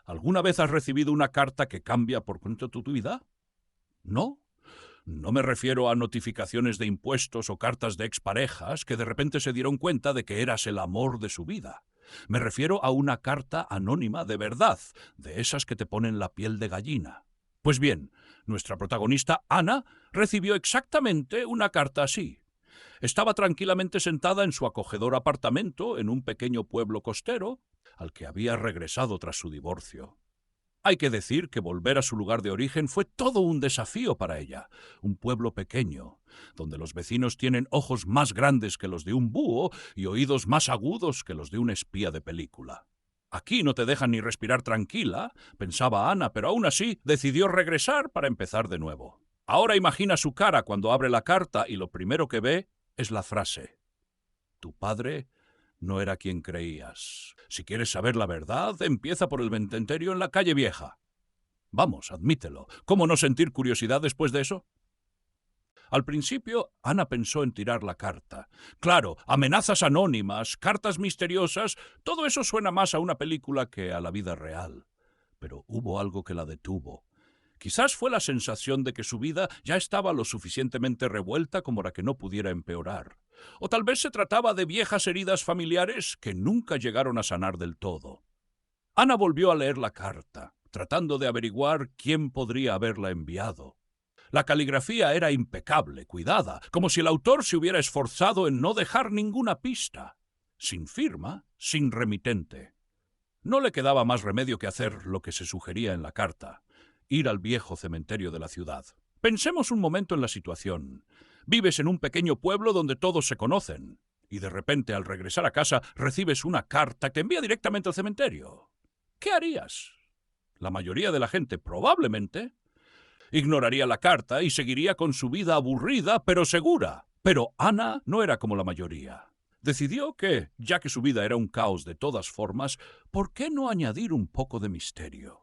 ¿Alguna vez has recibido una carta que cambia por completo tu vida? ¿No? No me refiero a notificaciones de impuestos o cartas de exparejas que de repente se dieron cuenta de que eras el amor de su vida. Me refiero a una carta anónima de verdad, de esas que te ponen la piel de gallina. Pues bien, nuestra protagonista, Ana, recibió exactamente una carta así. Estaba tranquilamente sentada en su acogedor apartamento en un pequeño pueblo costero al que había regresado tras su divorcio. Hay que decir que volver a su lugar de origen fue todo un desafío para ella. Un pueblo pequeño, donde los vecinos tienen ojos más grandes que los de un búho y oídos más agudos que los de un espía de película. Aquí no te dejan ni respirar tranquila, pensaba Ana, pero aún así decidió regresar para empezar de nuevo. Ahora imagina su cara cuando abre la carta y lo primero que ve es la frase: tu padre no era quien creías. Si quieres saber la verdad, empieza por el cementerio en la calle Vieja. Vamos, admítelo. ¿Cómo no sentir curiosidad después de eso? Al principio, Ana pensó en tirar la carta. Claro, amenazas anónimas, cartas misteriosas, todo eso suena más a una película que a la vida real. Pero hubo algo que la detuvo. Quizás fue la sensación de que su vida ya estaba lo suficientemente revuelta como para que no pudiera empeorar. O tal vez se trataba de viejas heridas familiares que nunca llegaron a sanar del todo. Ana volvió a leer la carta, tratando de averiguar quién podría haberla enviado. La caligrafía era impecable, cuidada, como si el autor se hubiera esforzado en no dejar ninguna pista. Sin firma, sin remitente. No le quedaba más remedio que hacer lo que se sugería en la carta: ir al viejo cementerio de la ciudad. Pensemos un momento en la situación. Vives en un pequeño pueblo donde todos se conocen, y de repente al regresar a casa recibes una carta que te envía directamente al cementerio. ¿Qué harías? La mayoría de la gente probablemente ignoraría la carta y seguiría con su vida aburrida pero segura. Pero Ana no era como la mayoría. Decidió que, ya que su vida era un caos de todas formas, ¿por qué no añadir un poco de misterio?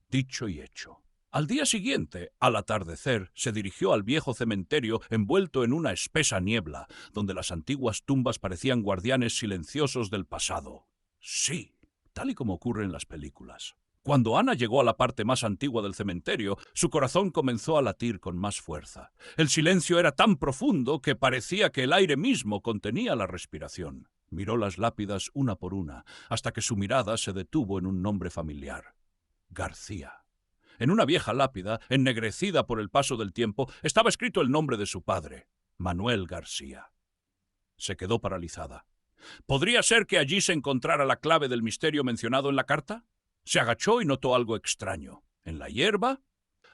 Dicho y hecho. Al día siguiente, al atardecer, se dirigió al viejo cementerio envuelto en una espesa niebla, donde las antiguas tumbas parecían guardianes silenciosos del pasado. Sí, tal y como ocurre en las películas. Cuando Ana llegó a la parte más antigua del cementerio, su corazón comenzó a latir con más fuerza. El silencio era tan profundo que parecía que el aire mismo contenía la respiración. Miró las lápidas una por una, hasta que su mirada se detuvo en un nombre familiar: García. En una vieja lápida, ennegrecida por el paso del tiempo, estaba escrito el nombre de su padre, Manuel García. Se quedó paralizada. ¿Podría ser que allí se encontrara la clave del misterio mencionado en la carta? Se agachó y notó algo extraño. En la hierba,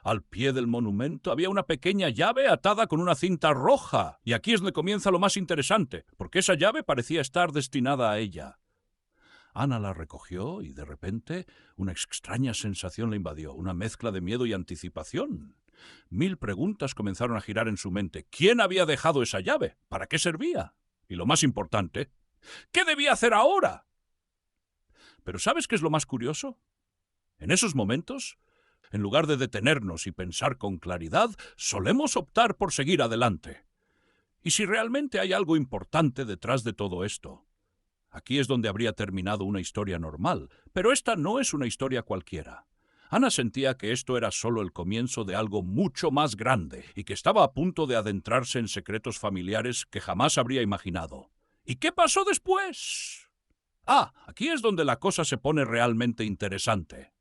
al pie del monumento, había una pequeña llave atada con una cinta roja. Y aquí es donde comienza lo más interesante, porque esa llave parecía estar destinada a ella. Ana la recogió y de repente una extraña sensación la invadió, una mezcla de miedo y anticipación. 1000 preguntas comenzaron a girar en su mente. ¿Quién había dejado esa llave? ¿Para qué servía? Y lo más importante, ¿qué debía hacer ahora? Pero ¿sabes qué es lo más curioso? En esos momentos, en lugar de detenernos y pensar con claridad, solemos optar por seguir adelante. ¿Y si realmente hay algo importante detrás de todo esto? Aquí es donde habría terminado una historia normal, pero esta no es una historia cualquiera. Ana sentía que esto era solo el comienzo de algo mucho más grande y que estaba a punto de adentrarse en secretos familiares que jamás habría imaginado. ¿Y qué pasó después? Aquí es donde la cosa se pone realmente interesante.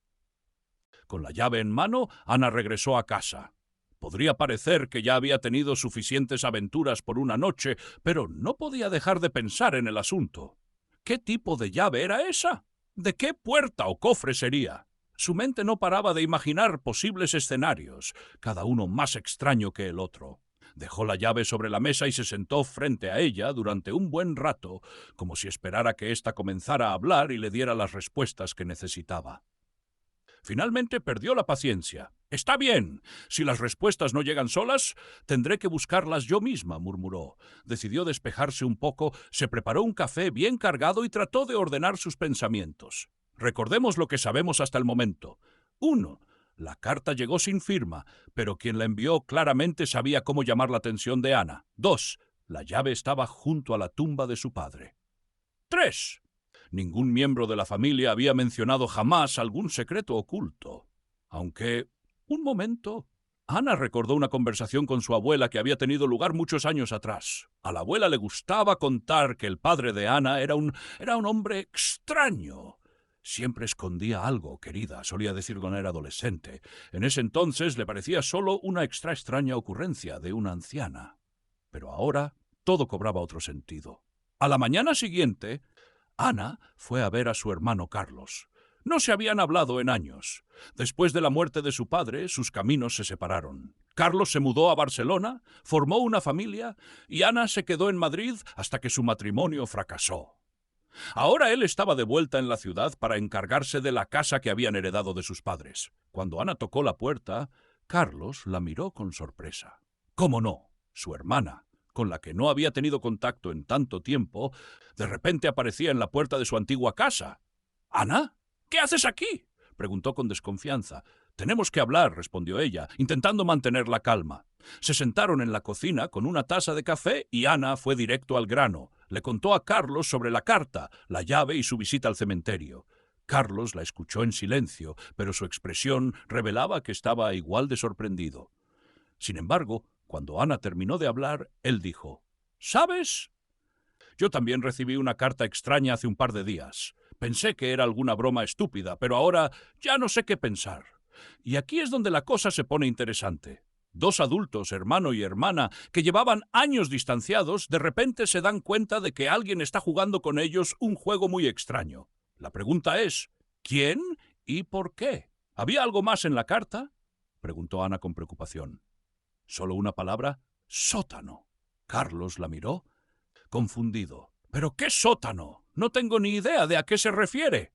Con la llave en mano, Ana regresó a casa. Podría parecer que ya había tenido suficientes aventuras por una noche, pero no podía dejar de pensar en el asunto. ¿Qué tipo de llave era esa? ¿De qué puerta o cofre sería? Su mente no paraba de imaginar posibles escenarios, cada uno más extraño que el otro. Dejó la llave sobre la mesa y se sentó frente a ella durante un buen rato, como si esperara que ésta comenzara a hablar y le diera las respuestas que necesitaba. Finalmente perdió la paciencia. «Está bien. Si las respuestas no llegan solas, tendré que buscarlas yo misma», murmuró. Decidió despejarse un poco, se preparó un café bien cargado y trató de ordenar sus pensamientos. Recordemos lo que sabemos hasta el momento. 1. La carta llegó sin firma, pero quien la envió claramente sabía cómo llamar la atención de Ana. 2. La llave estaba junto a la tumba de su padre. 3. Ningún miembro de la familia había mencionado jamás algún secreto oculto. Aunque, un momento, Ana recordó una conversación con su abuela que había tenido lugar muchos años atrás. A la abuela le gustaba contar que el padre de Ana era un hombre extraño. Siempre escondía algo, querida, solía decir cuando era adolescente. En ese entonces le parecía solo una extraña ocurrencia de una anciana. Pero ahora todo cobraba otro sentido. A la mañana siguiente, Ana fue a ver a su hermano Carlos. No se habían hablado en años. Después de la muerte de su padre, sus caminos se separaron. Carlos se mudó a Barcelona, formó una familia, y Ana se quedó en Madrid hasta que su matrimonio fracasó. Ahora él estaba de vuelta en la ciudad para encargarse de la casa que habían heredado de sus padres. Cuando Ana tocó la puerta, Carlos la miró con sorpresa. ¿Cómo no? Su hermana, con la que no había tenido contacto en tanto tiempo, de repente aparecía en la puerta de su antigua casa. «¿Ana? ¿Qué haces aquí?», preguntó con desconfianza. «Tenemos que hablar», respondió ella, intentando mantener la calma. Se sentaron en la cocina con una taza de café y Ana fue directo al grano. Le contó a Carlos sobre la carta, la llave y su visita al cementerio. Carlos la escuchó en silencio, pero su expresión revelaba que estaba igual de sorprendido. Sin embargo, cuando Ana terminó de hablar, él dijo: «¿Sabes? Yo también recibí una carta extraña hace un par de días. Pensé que era alguna broma estúpida, pero ahora ya no sé qué pensar. Y aquí es donde la cosa se pone interesante. Dos adultos, hermano y hermana, que llevaban años distanciados, de repente se dan cuenta de que alguien está jugando con ellos un juego muy extraño. La pregunta es, ¿quién y por qué? ¿Había algo más en la carta?», preguntó Ana con preocupación. Solo una palabra: sótano. Carlos la miró, confundido. «¿Pero qué sótano? No tengo ni idea de a qué se refiere».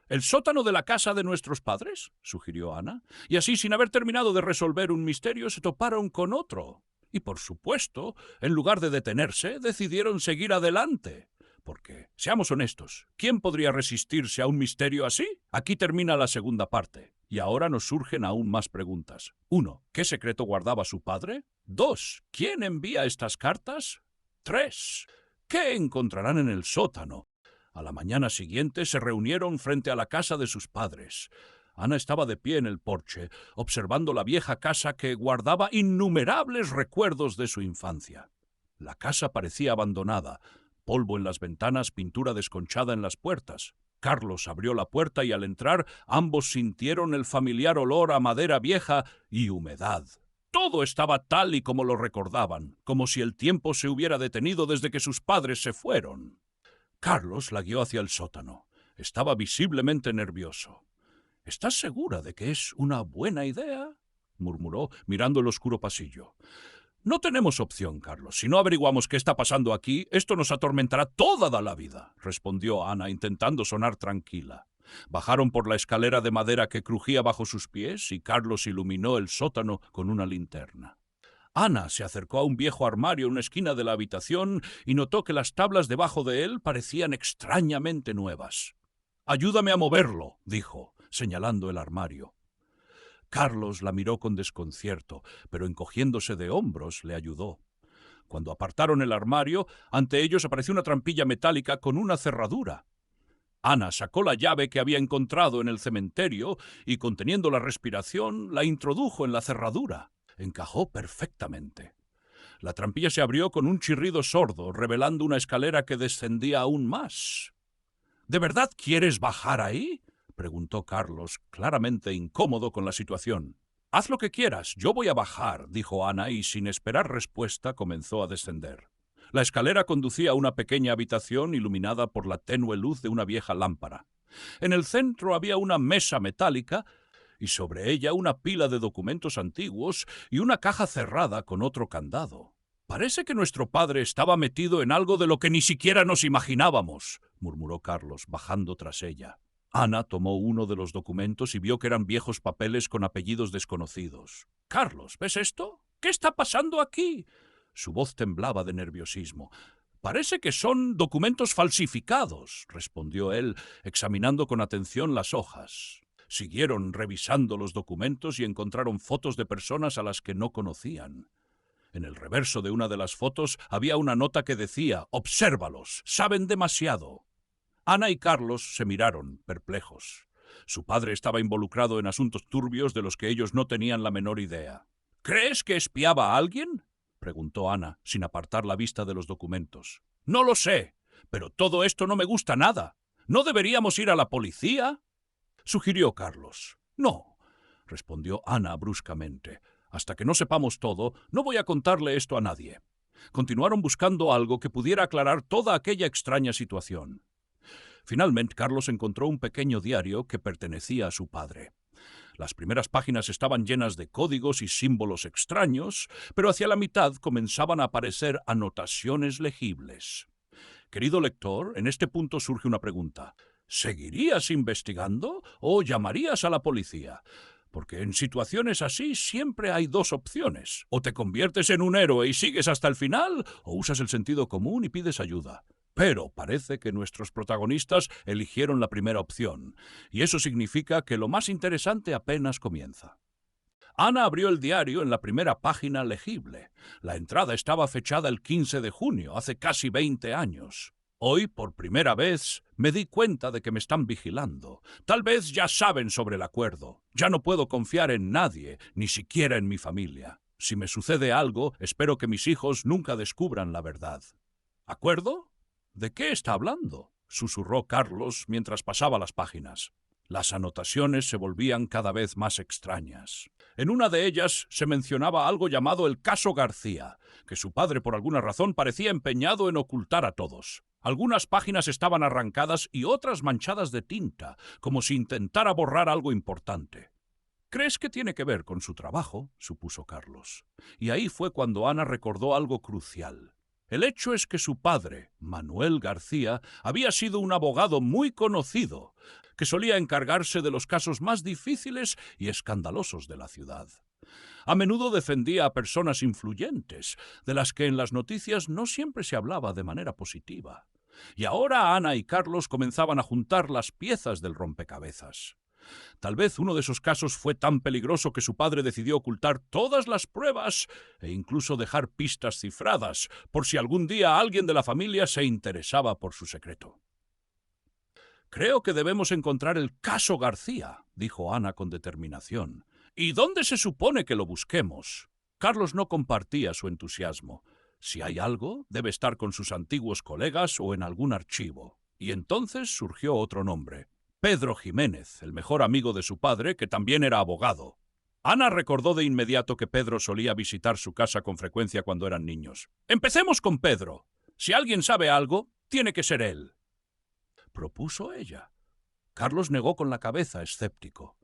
«¿El sótano de la casa de nuestros padres?», sugirió Ana. Y así, sin haber terminado de resolver un misterio, se toparon con otro. Y, por supuesto, en lugar de detenerse, decidieron seguir adelante. Porque, seamos honestos, ¿quién podría resistirse a un misterio así? Aquí termina la segunda parte. Y ahora nos surgen aún más preguntas. 1. ¿Qué secreto guardaba su padre? 2. ¿Quién envía estas cartas? 3. ¿Qué encontrarán en el sótano? A la mañana siguiente se reunieron frente a la casa de sus padres. Ana estaba de pie en el porche, observando la vieja casa que guardaba innumerables recuerdos de su infancia. La casa parecía abandonada, polvo en las ventanas, pintura desconchada en las puertas. Carlos abrió la puerta y al entrar ambos sintieron el familiar olor a madera vieja y humedad. Todo estaba tal y como lo recordaban, como si el tiempo se hubiera detenido desde que sus padres se fueron. Carlos la guió hacia el sótano. Estaba visiblemente nervioso. «¿Estás segura de que es una buena idea?», murmuró, mirando el oscuro pasillo. «No tenemos opción, Carlos. Si no averiguamos qué está pasando aquí, esto nos atormentará toda la vida», respondió Ana, intentando sonar tranquila. Bajaron por la escalera de madera que crujía bajo sus pies y Carlos iluminó el sótano con una linterna. Ana se acercó a un viejo armario en una esquina de la habitación y notó que las tablas debajo de él parecían extrañamente nuevas. «Ayúdame a moverlo», dijo, señalando el armario. Carlos la miró con desconcierto, pero encogiéndose de hombros le ayudó. Cuando apartaron el armario, ante ellos apareció una trampilla metálica con una cerradura. Ana sacó la llave que había encontrado en el cementerio y, conteniendo la respiración, la introdujo en la cerradura. Encajó perfectamente. La trampilla se abrió con un chirrido sordo, revelando una escalera que descendía aún más. «¿De verdad quieres bajar ahí?», preguntó Carlos, claramente incómodo con la situación. «Haz lo que quieras, yo voy a bajar», dijo Ana, y sin esperar respuesta comenzó a descender. La escalera conducía a una pequeña habitación iluminada por la tenue luz de una vieja lámpara. En el centro había una mesa metálica y sobre ella una pila de documentos antiguos y una caja cerrada con otro candado. «Parece que nuestro padre estaba metido en algo de lo que ni siquiera nos imaginábamos», murmuró Carlos, bajando tras ella. Ana tomó uno de los documentos y vio que eran viejos papeles con apellidos desconocidos. «Carlos, ¿ves esto? ¿Qué está pasando aquí?». Su voz temblaba de nerviosismo. «Parece que son documentos falsificados», respondió él, examinando con atención las hojas. Siguieron revisando los documentos y encontraron fotos de personas a las que no conocían. En el reverso de una de las fotos había una nota que decía: «Obsérvalos, saben demasiado». Ana y Carlos se miraron, perplejos. Su padre estaba involucrado en asuntos turbios de los que ellos no tenían la menor idea. ¿Crees que espiaba a alguien?, preguntó Ana, sin apartar la vista de los documentos. No lo sé, pero todo esto no me gusta nada. ¿No deberíamos ir a la policía?, sugirió Carlos. No, respondió Ana bruscamente. Hasta que no sepamos todo, no voy a contarle esto a nadie. Continuaron buscando algo que pudiera aclarar toda aquella extraña situación. Finalmente, Carlos encontró un pequeño diario que pertenecía a su padre. Las primeras páginas estaban llenas de códigos y símbolos extraños, pero hacia la mitad comenzaban a aparecer anotaciones legibles. Querido lector, en este punto surge una pregunta. ¿Seguirías investigando o llamarías a la policía? Porque en situaciones así siempre hay dos opciones. O te conviertes en un héroe y sigues hasta el final, o usas el sentido común y pides ayuda. Pero parece que nuestros protagonistas eligieron la primera opción, y eso significa que lo más interesante apenas comienza. Ana abrió el diario en la primera página legible. La entrada estaba fechada el 15 de junio, hace casi 20 años. Hoy, por primera vez, me di cuenta de que me están vigilando. Tal vez ya saben sobre el acuerdo. Ya no puedo confiar en nadie, ni siquiera en mi familia. Si me sucede algo, espero que mis hijos nunca descubran la verdad. ¿Acuerdo? ¿De qué está hablando?, susurró Carlos mientras pasaba las páginas. Las anotaciones se volvían cada vez más extrañas. En una de ellas se mencionaba algo llamado el caso García, que su padre por alguna razón parecía empeñado en ocultar a todos. Algunas páginas estaban arrancadas y otras manchadas de tinta, como si intentara borrar algo importante. ¿Crees que tiene que ver con su trabajo?, supuso Carlos. Y ahí fue cuando Ana recordó algo crucial. El hecho es que su padre, Manuel García, había sido un abogado muy conocido, que solía encargarse de los casos más difíciles y escandalosos de la ciudad. A menudo defendía a personas influyentes, de las que en las noticias no siempre se hablaba de manera positiva. Y ahora Ana y Carlos comenzaban a juntar las piezas del rompecabezas. Tal vez uno de esos casos fue tan peligroso que su padre decidió ocultar todas las pruebas e incluso dejar pistas cifradas, por si algún día alguien de la familia se interesaba por su secreto. Creo que debemos encontrar el caso García, dijo Ana con determinación. ¿Y dónde se supone que lo busquemos? Carlos no compartía su entusiasmo. Si hay algo, debe estar con sus antiguos colegas o en algún archivo. Y entonces surgió otro nombre. Pedro Jiménez, el mejor amigo de su padre, que también era abogado. Ana recordó de inmediato que Pedro solía visitar su casa con frecuencia cuando eran niños. Empecemos con Pedro. Si alguien sabe algo, tiene que ser él, propuso ella. Carlos negó con la cabeza, escéptico.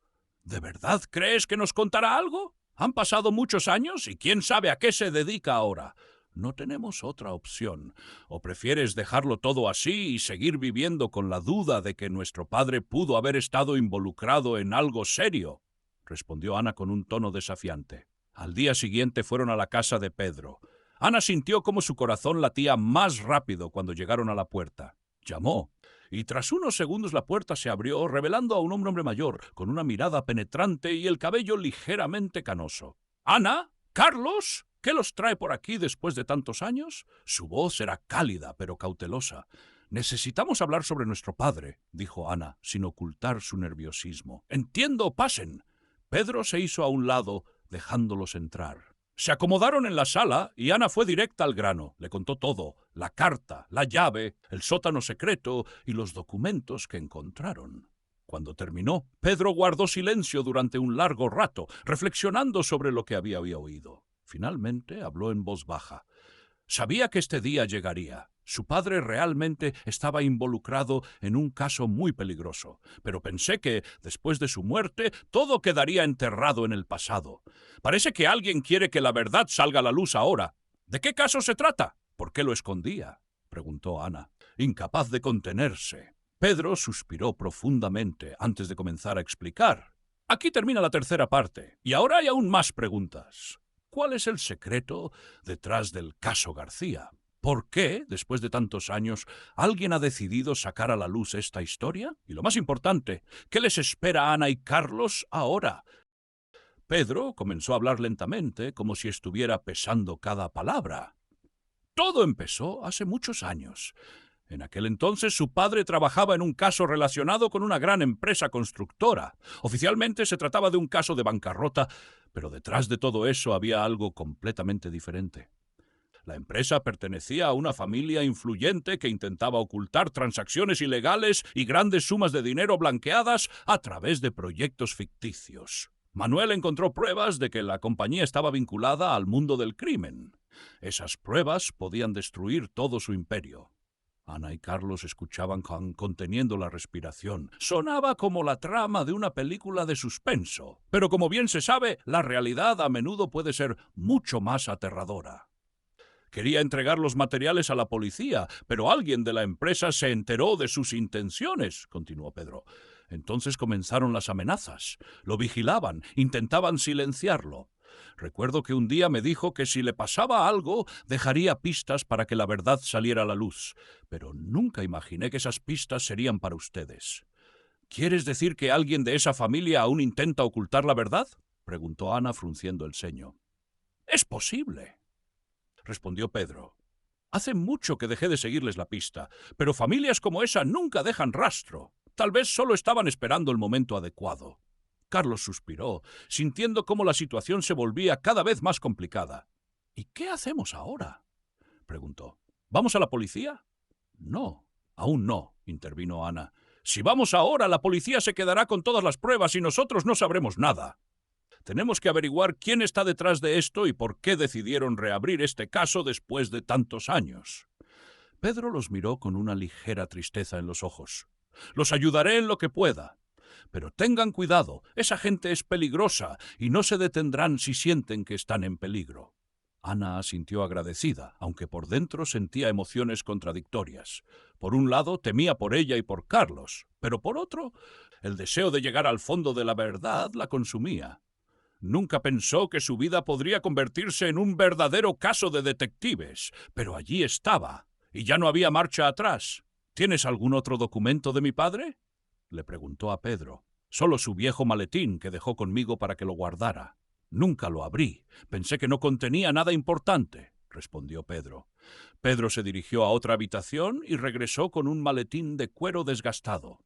¿De verdad crees que nos contará algo? Han pasado muchos años y quién sabe a qué se dedica ahora. No tenemos otra opción. ¿O prefieres dejarlo todo así y seguir viviendo con la duda de que nuestro padre pudo haber estado involucrado en algo serio?, respondió Ana con un tono desafiante. Al día siguiente fueron a la casa de Pedro. Ana sintió como su corazón latía más rápido cuando llegaron a la puerta. Llamó, y tras unos segundos la puerta se abrió, revelando a un hombre mayor, con una mirada penetrante y el cabello ligeramente canoso. «¿Ana? ¿Carlos? ¿Qué los trae por aquí después de tantos años?» Su voz era cálida, pero cautelosa. «Necesitamos hablar sobre nuestro padre», dijo Ana, sin ocultar su nerviosismo. «Entiendo, pasen». Pedro se hizo a un lado, dejándolos entrar. Se acomodaron en la sala y Ana fue directa al grano. Le contó todo: la carta, la llave, el sótano secreto y los documentos que encontraron. Cuando terminó, Pedro guardó silencio durante un largo rato, reflexionando sobre lo que había oído. Finalmente habló en voz baja. Sabía que este día llegaría. Su padre realmente estaba involucrado en un caso muy peligroso, pero pensé que, después de su muerte, todo quedaría enterrado en el pasado. Parece que alguien quiere que la verdad salga a la luz ahora. ¿De qué caso se trata? ¿Por qué lo escondía?, preguntó Ana, incapaz de contenerse. Pedro suspiró profundamente antes de comenzar a explicar. Aquí termina la tercera parte, y ahora hay aún más preguntas. ¿Cuál es el secreto detrás del caso García? ¿Por qué, después de tantos años, alguien ha decidido sacar a la luz esta historia? Y lo más importante, ¿qué les espera a Ana y Carlos ahora? Pedro comenzó a hablar lentamente, como si estuviera pesando cada palabra. Todo empezó hace muchos años. En aquel entonces su padre trabajaba en un caso relacionado con una gran empresa constructora. Oficialmente se trataba de un caso de bancarrota, pero detrás de todo eso había algo completamente diferente. La empresa pertenecía a una familia influyente que intentaba ocultar transacciones ilegales y grandes sumas de dinero blanqueadas a través de proyectos ficticios. Manuel encontró pruebas de que la compañía estaba vinculada al mundo del crimen. Esas pruebas podían destruir todo su imperio. Ana y Carlos escuchaban conteniendo la respiración. Sonaba como la trama de una película de suspenso, pero como bien se sabe, la realidad a menudo puede ser mucho más aterradora. Quería entregar los materiales a la policía, pero alguien de la empresa se enteró de sus intenciones, continuó Pedro. Entonces comenzaron las amenazas. Lo vigilaban, intentaban silenciarlo. Recuerdo que un día me dijo que si le pasaba algo, dejaría pistas para que la verdad saliera a la luz. Pero nunca imaginé que esas pistas serían para ustedes. ¿Quieres decir que alguien de esa familia aún intenta ocultar la verdad?, preguntó Ana frunciendo el ceño. Es posible, respondió Pedro. Hace mucho que dejé de seguirles la pista, pero familias como esa nunca dejan rastro. Tal vez solo estaban esperando el momento adecuado. Carlos suspiró, sintiendo cómo la situación se volvía cada vez más complicada. ¿Y qué hacemos ahora?, preguntó. ¿Vamos a la policía? No, aún no, intervino Ana. Si vamos ahora, la policía se quedará con todas las pruebas y nosotros no sabremos nada. Tenemos que averiguar quién está detrás de esto y por qué decidieron reabrir este caso después de tantos años. Pedro los miró con una ligera tristeza en los ojos. Los ayudaré en lo que pueda. Pero tengan cuidado, esa gente es peligrosa y no se detendrán si sienten que están en peligro. Ana asintió agradecida, aunque por dentro sentía emociones contradictorias. Por un lado, temía por ella y por Carlos, pero por otro, el deseo de llegar al fondo de la verdad la consumía. Nunca pensó que su vida podría convertirse en un verdadero caso de detectives, pero allí estaba, y ya no había marcha atrás. ¿Tienes algún otro documento de mi padre?, le preguntó a Pedro. Solo su viejo maletín que dejó conmigo para que lo guardara. Nunca lo abrí. Pensé que no contenía nada importante, respondió Pedro. Pedro se dirigió a otra habitación y regresó con un maletín de cuero desgastado.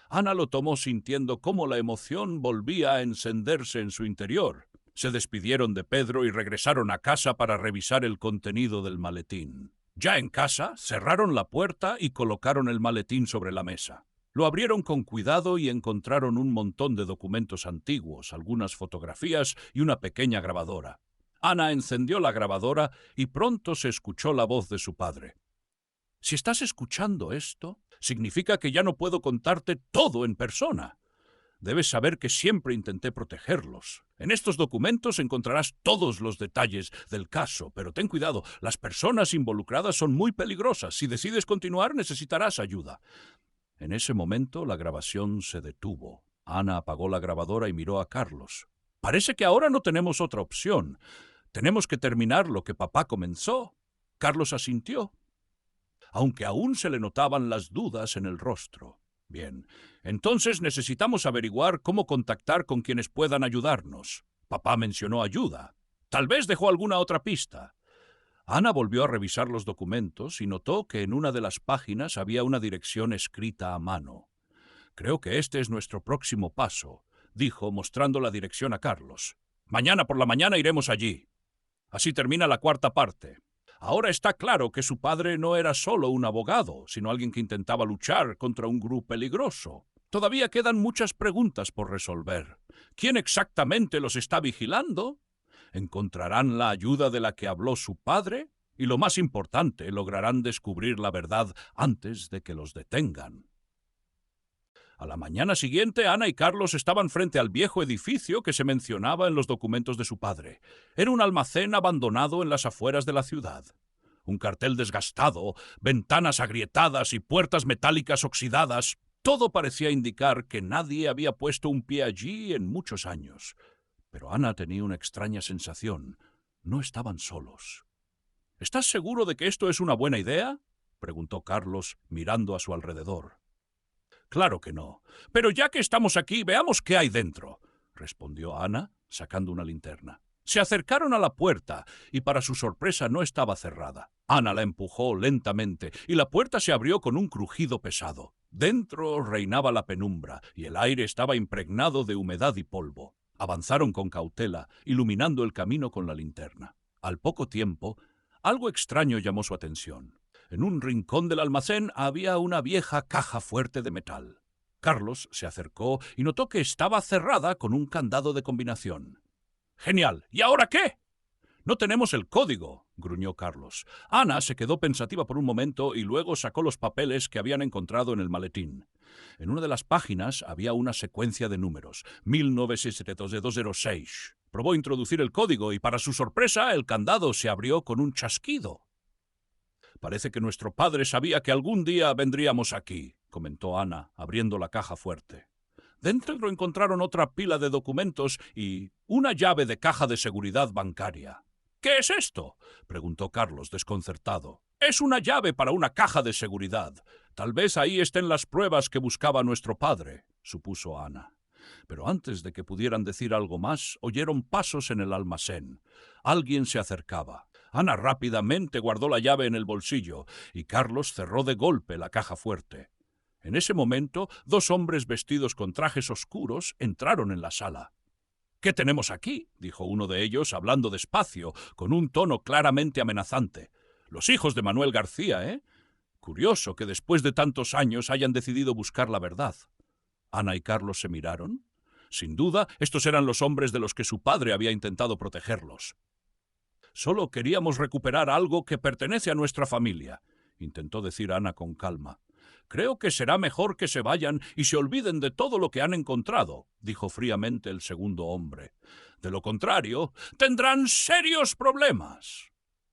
Ana lo tomó sintiendo cómo la emoción volvía a encenderse en su interior. Se despidieron de Pedro y regresaron a casa para revisar el contenido del maletín. Ya en casa, cerraron la puerta y colocaron el maletín sobre la mesa. Lo abrieron con cuidado y encontraron un montón de documentos antiguos, algunas fotografías y una pequeña grabadora. Ana encendió la grabadora y pronto se escuchó la voz de su padre. Si estás escuchando esto, significa que ya no puedo contarte todo en persona. Debes saber que siempre intenté protegerlos. En estos documentos encontrarás todos los detalles del caso, pero ten cuidado, las personas involucradas son muy peligrosas. Si decides continuar, necesitarás ayuda. En ese momento la grabación se detuvo. Ana apagó la grabadora y miró a Carlos. Parece que ahora no tenemos otra opción. Tenemos que terminar lo que papá comenzó. Carlos asintió, aunque aún se le notaban las dudas en el rostro. Bien, entonces necesitamos averiguar cómo contactar con quienes puedan ayudarnos. Papá mencionó ayuda. Tal vez dejó alguna otra pista. Ana volvió a revisar los documentos y notó que en una de las páginas había una dirección escrita a mano. Creo que este es nuestro próximo paso, dijo, mostrando la dirección a Carlos. Mañana por la mañana iremos allí. Así termina la cuarta parte. Ahora está claro que su padre no era solo un abogado, sino alguien que intentaba luchar contra un grupo peligroso. Todavía quedan muchas preguntas por resolver. ¿Quién exactamente los está vigilando? ¿Encontrarán la ayuda de la que habló su padre? Y lo más importante, lograrán descubrir la verdad antes de que los detengan. A la mañana siguiente, Ana y Carlos estaban frente al viejo edificio que se mencionaba en los documentos de su padre. Era un almacén abandonado en las afueras de la ciudad. Un cartel desgastado, ventanas agrietadas y puertas metálicas oxidadas. Todo parecía indicar que nadie había puesto un pie allí en muchos años. Pero Ana tenía una extraña sensación. No estaban solos. ¿Estás seguro de que esto es una buena idea?, preguntó Carlos, mirando a su alrededor. Claro que no. Pero ya que estamos aquí, veamos qué hay dentro, respondió Ana, sacando una linterna. Se acercaron a la puerta y para su sorpresa no estaba cerrada. Ana la empujó lentamente y la puerta se abrió con un crujido pesado. Dentro reinaba la penumbra y el aire estaba impregnado de humedad y polvo. Avanzaron con cautela, iluminando el camino con la linterna. Al poco tiempo, algo extraño llamó su atención. En un rincón del almacén había una vieja caja fuerte de metal. Carlos se acercó y notó que estaba cerrada con un candado de combinación. ¡Genial! ¿Y ahora qué? No tenemos el código, gruñó Carlos. Ana se quedó pensativa por un momento y luego sacó los papeles que habían encontrado en el maletín. En una de las páginas había una secuencia de números, 1972-206. Probó introducir el código y, para su sorpresa, el candado se abrió con un chasquido. Parece que nuestro padre sabía que algún día vendríamos aquí, comentó Ana, abriendo la caja fuerte. Dentro encontraron otra pila de documentos y una llave de caja de seguridad bancaria. ¿Qué es esto?, preguntó Carlos, desconcertado. Es una llave para una caja de seguridad. Tal vez ahí estén las pruebas que buscaba nuestro padre, supuso Ana. Pero antes de que pudieran decir algo más, oyeron pasos en el almacén. Alguien se acercaba. Ana rápidamente guardó la llave en el bolsillo y Carlos cerró de golpe la caja fuerte. En ese momento, dos hombres vestidos con trajes oscuros entraron en la sala. «¿Qué tenemos aquí?», dijo uno de ellos, hablando despacio, con un tono claramente amenazante. «Los hijos de Manuel García, ¿eh? Curioso que después de tantos años hayan decidido buscar la verdad». Ana y Carlos se miraron. Sin duda, estos eran los hombres de los que su padre había intentado protegerlos. «Solo queríamos recuperar algo que pertenece a nuestra familia», intentó decir Ana con calma. «Creo que será mejor que se vayan y se olviden de todo lo que han encontrado», dijo fríamente el segundo hombre. «De lo contrario, tendrán serios problemas».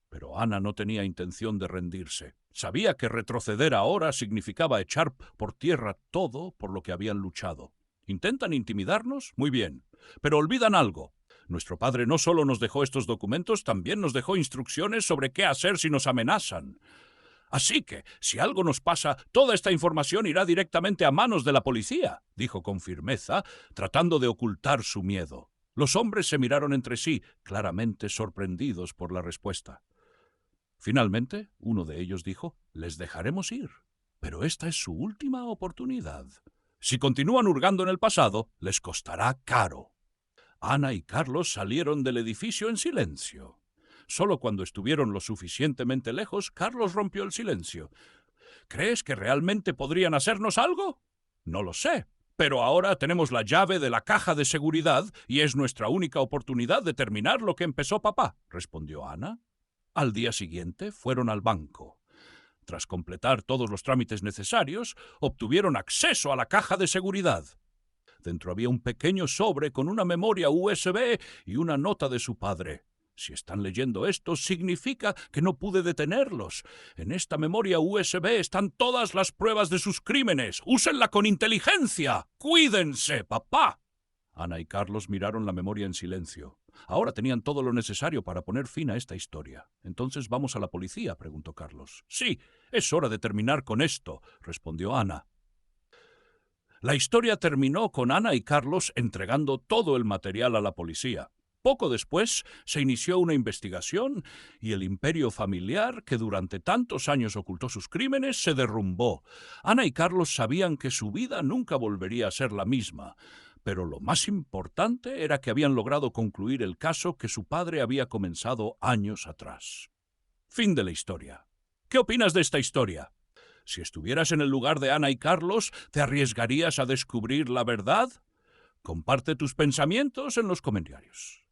Pero Ana no tenía intención de rendirse. Sabía que retroceder ahora significaba echar por tierra todo por lo que habían luchado. ¿Intentan intimidarnos? Muy bien. Pero olvidan algo. Nuestro padre no solo nos dejó estos documentos, también nos dejó instrucciones sobre qué hacer si nos amenazan. Así que, si algo nos pasa, toda esta información irá directamente a manos de la policía, dijo con firmeza, tratando de ocultar su miedo. Los hombres se miraron entre sí, claramente sorprendidos por la respuesta. Finalmente, uno de ellos dijo: «Les dejaremos ir, pero esta es su última oportunidad. Si continúan hurgando en el pasado, les costará caro». Ana y Carlos salieron del edificio en silencio. Solo cuando estuvieron lo suficientemente lejos, Carlos rompió el silencio. «¿Crees que realmente podrían hacernos algo? No lo sé, pero ahora tenemos la llave de la caja de seguridad y es nuestra única oportunidad de terminar lo que empezó papá», respondió Ana. Al día siguiente fueron al banco. Tras completar todos los trámites necesarios, obtuvieron acceso a la caja de seguridad. Dentro había un pequeño sobre con una memoria USB y una nota de su padre. Si están leyendo esto, significa que no pude detenerlos. En esta memoria USB están todas las pruebas de sus crímenes. ¡Úsenla con inteligencia! ¡Cuídense, papá! Ana y Carlos miraron la memoria en silencio. Ahora tenían todo lo necesario para poner fin a esta historia. «¿Entonces vamos a la policía?», preguntó Carlos. «Sí, es hora de terminar con esto», respondió Ana. La historia terminó con Ana y Carlos entregando todo el material a la policía. Poco después se inició una investigación y el imperio familiar, que durante tantos años ocultó sus crímenes, se derrumbó. Ana y Carlos sabían que su vida nunca volvería a ser la misma, pero lo más importante era que habían logrado concluir el caso que su padre había comenzado años atrás. Fin de la historia. ¿Qué opinas de esta historia? Si estuvieras en el lugar de Ana y Carlos, ¿te arriesgarías a descubrir la verdad? Comparte tus pensamientos en los comentarios.